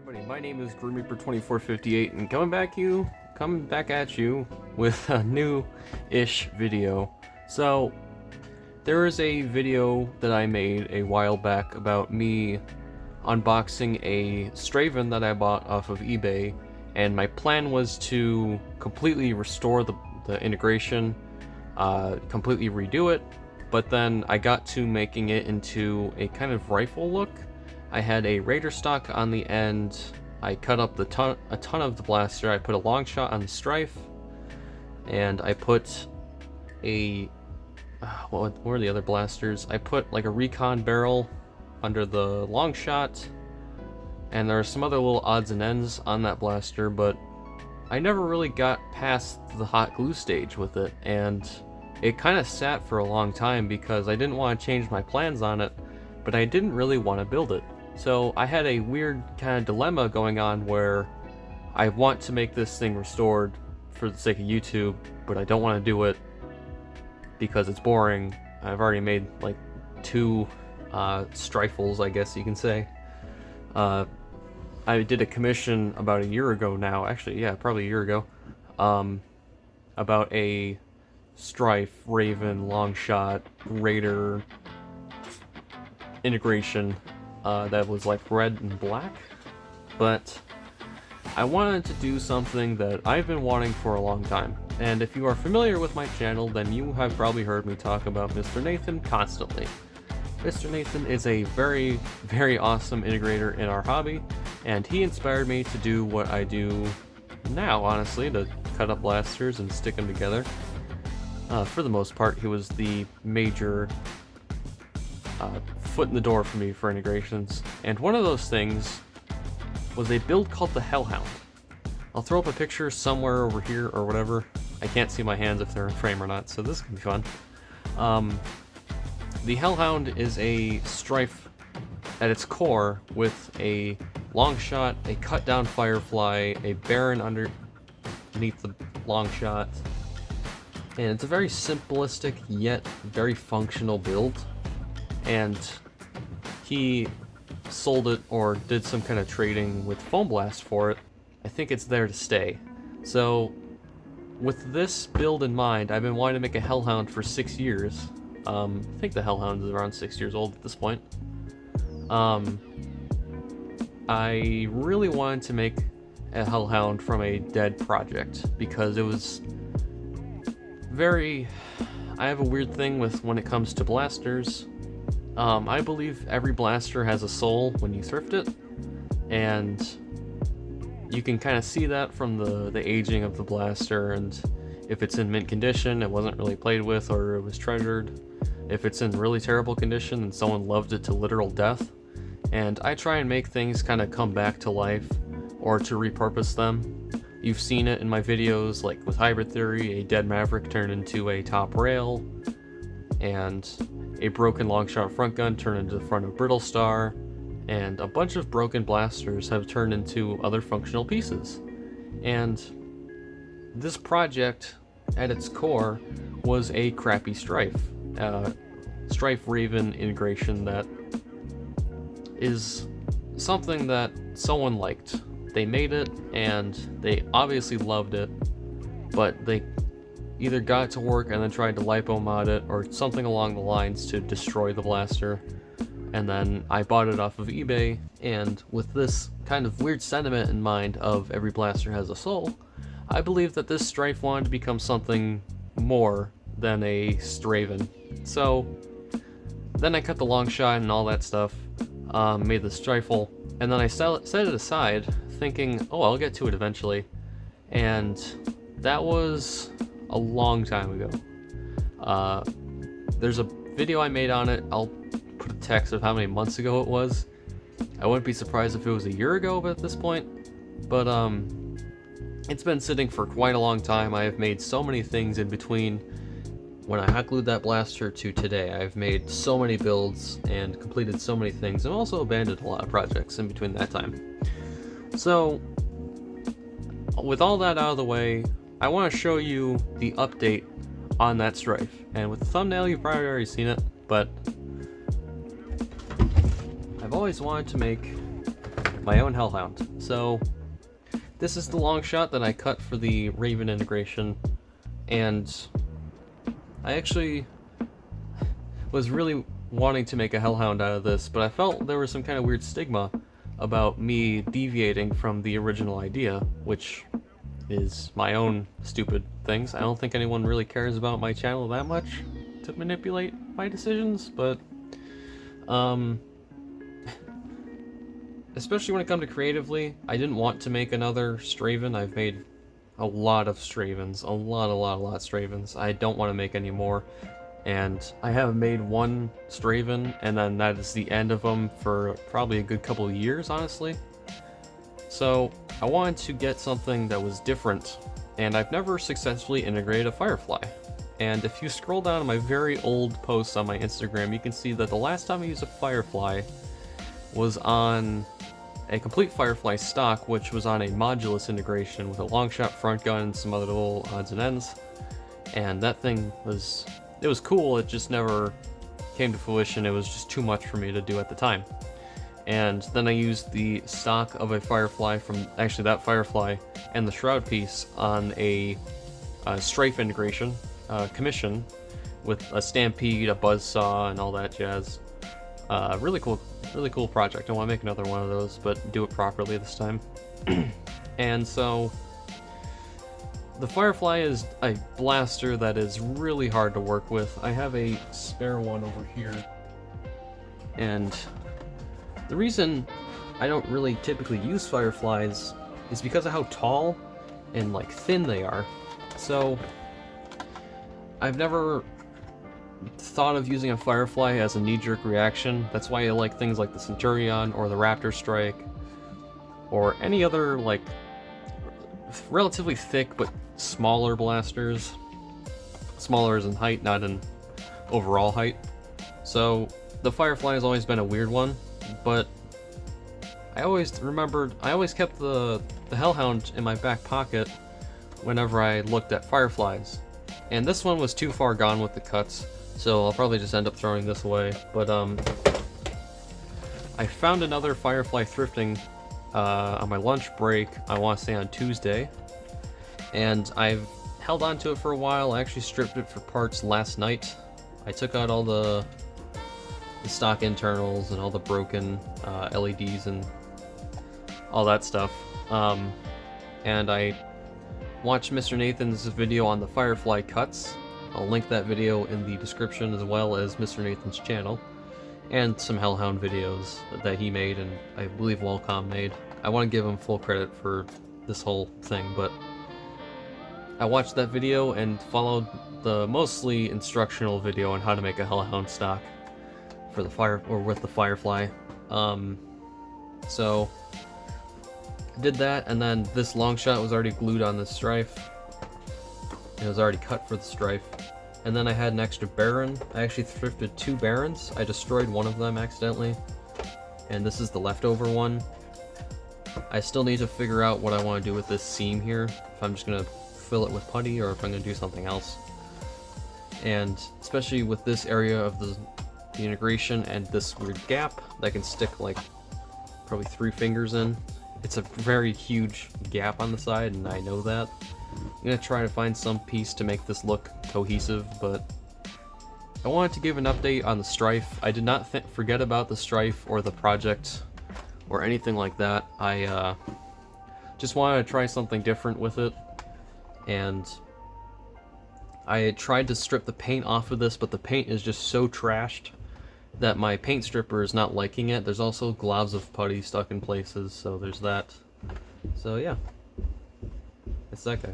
everybody, my name is GrimReaper2458 and coming back at you with a new-ish video. So, there is a video that I made a while back about me unboxing a Strayven that I bought off of eBay, and my plan was to completely restore the integration, completely redo it, but then I got to making it into a kind of rifle look. I had a Raider stock on the end. I cut up a ton of the blaster. I put a long shot on the Strife, and I put a what were the other blasters? I put like a recon barrel under the long shot, and there are some other little odds and ends on that blaster, but I never really got past the hot glue stage with it, and it kind of sat for a long time because I didn't want to change my plans on it, but I didn't really want to build it. So I had a weird kind of dilemma going on where I want to make this thing restored for the sake of YouTube, but I don't want to do it because it's boring. I've already made like two strifles, I guess you can say. I did a commission about a year ago now, actually, yeah, probably a year ago, about a Strife, Raven, Longshot, Raider integration that was like red and black, but I wanted to do something that I've been wanting for a long time. And if you are familiar with my channel, then you have probably heard me talk about Mr. Nathan constantly. Mr. Nathan is a very, very awesome integrator in our hobby, and he inspired me to do what I do now, honestly, to cut up blasters and stick them together. For the most part, he was the major foot in the door for me for integrations, and one of those things was a build called the Hellhound. I'll throw up a picture somewhere over here or whatever. I can't see my hands if they're in frame or not, so this can be fun. The Hellhound is a Strife at its core with a long shot, a cut down Firefly, a Baron underneath the long shot, and it's a very simplistic yet very functional build. And he sold it or did some kind of trading with Foam Blast for it. I think it's there to stay. So with this build in mind, I've been wanting to make a Hellhound for 6 years. I think the Hellhound is around 6 years old at this point. I really wanted to make a Hellhound from a dead project because it was very... I have a weird thing with when it comes to blasters. I believe every blaster has a soul when you thrift it, and you can kind of see that from the aging of the blaster, and if it's in mint condition, it wasn't really played with or it was treasured. If it's in really terrible condition, then someone loved it to literal death. And I try and make things kind of come back to life, or to repurpose them. You've seen it in my videos, like with Hybrid Theory, a dead Maverick turned into a top rail, and a broken longshot front gun turned into the front of Brittle Star, and a bunch of broken blasters have turned into other functional pieces. And this project, at its core, was a crappy Strife. Strife Raven integration that is something that someone liked. They made it, and they obviously loved it, but they either got it to work and then tried to lipo mod it, or something along the lines to destroy the blaster. And then I bought it off of eBay, and with this kind of weird sentiment in mind of every blaster has a soul, I believe that this Strife wanted to become something more than a Strayven. So then I cut the long shot and all that stuff, made the Strifle, and then I set it aside thinking, oh, I'll get to it eventually. And that was a long time ago. There's a video I made on it. I'll put a text of how many months ago it was. I wouldn't be surprised if it was a year ago at this point, but it's been sitting for quite a long time. I have made so many things in between when I hot glued that blaster to today. I've made so many builds and completed so many things, and also abandoned a lot of projects in between that time. So with all that out of the way, I want to show you the update on that Strife. And with the thumbnail, you've probably already seen it, but I've always wanted to make my own hellhound. So this is the long shot that I cut for the Raven integration, and I actually was really wanting to make a hellhound out of this, but I felt there was some kind of weird stigma about me deviating from the original idea, which is my own stupid things. I don't think anyone really cares about my channel that much to manipulate my decisions, but especially when it comes to creatively, I didn't want to make another Strayven. I've made a lot of Stravens, a lot of Stravens. I don't want to make any more, and I have made one Strayven, and then that is the end of them for probably a good couple of years, honestly. So I wanted to get something that was different, and I've never successfully integrated a Firefly. And if you scroll down to my very old posts on my Instagram, you can see that the last time I used a Firefly was on a complete Firefly stock, which was on a modulus integration with a long shot front gun and some other little odds and ends. And that thing was, it was cool, it just never came to fruition. It was just too much for me to do at the time. And then I used the stock of a Firefly from, actually that Firefly, and the Shroud piece on a Strafe integration, commission, with a Stampede, a Buzzsaw, and all that jazz. Really cool project. I want to make another one of those, but do it properly this time. And so, the Firefly is a blaster that is really hard to work with. I have a spare one over here, and the reason I don't really typically use Fireflies is because of how tall and like thin they are. So I've never thought of using a Firefly as a knee-jerk reaction. That's why I like things like the Centurion or the Raptor Strike or any other like relatively thick but smaller blasters. Smaller as in height, not in overall height. So the Firefly has always been a weird one, but I always kept the Hellhound in my back pocket whenever I looked at Fireflies. And this one was too far gone with the cuts, so I'll probably just end up throwing this away. But I found another Firefly thrifting on my lunch break, I want to say on Tuesday, and I've held on to it for a while. I actually stripped it for parts last night. I took out all the stock internals and all the broken LEDs and all that stuff, and I watched Mr. Nathan's video on the Firefly cuts. I'll link that video in the description, as well as Mr. Nathan's channel, and some Hellhound videos that he made and I believe Wellcom made. I want to give him full credit for this whole thing, but I watched that video and followed the mostly instructional video on how to make a Hellhound stock for the with the Firefly. So I did that, and then this long shot was already glued on the Strife. It was already cut for the Strife. And then I had an extra Baron. I actually thrifted 2 Barons. I destroyed one of them accidentally, and this is the leftover one. I still need to figure out what I want to do with this seam here, if I'm just going to fill it with putty or if I'm going to do something else. And especially with this area of the integration and this weird gap that can stick like probably 3 fingers in. It's a very huge gap on the side, and I know that. I'm going to try to find some piece to make this look cohesive, but I wanted to give an update on the Strife. I did not forget about the Strife or the project or anything like that. I just wanted to try something different with it, and I tried to strip the paint off of this, but the paint is just so trashed that my paint stripper is not liking it. There's also globs of putty stuck in places, so there's that. So yeah, it's that guy.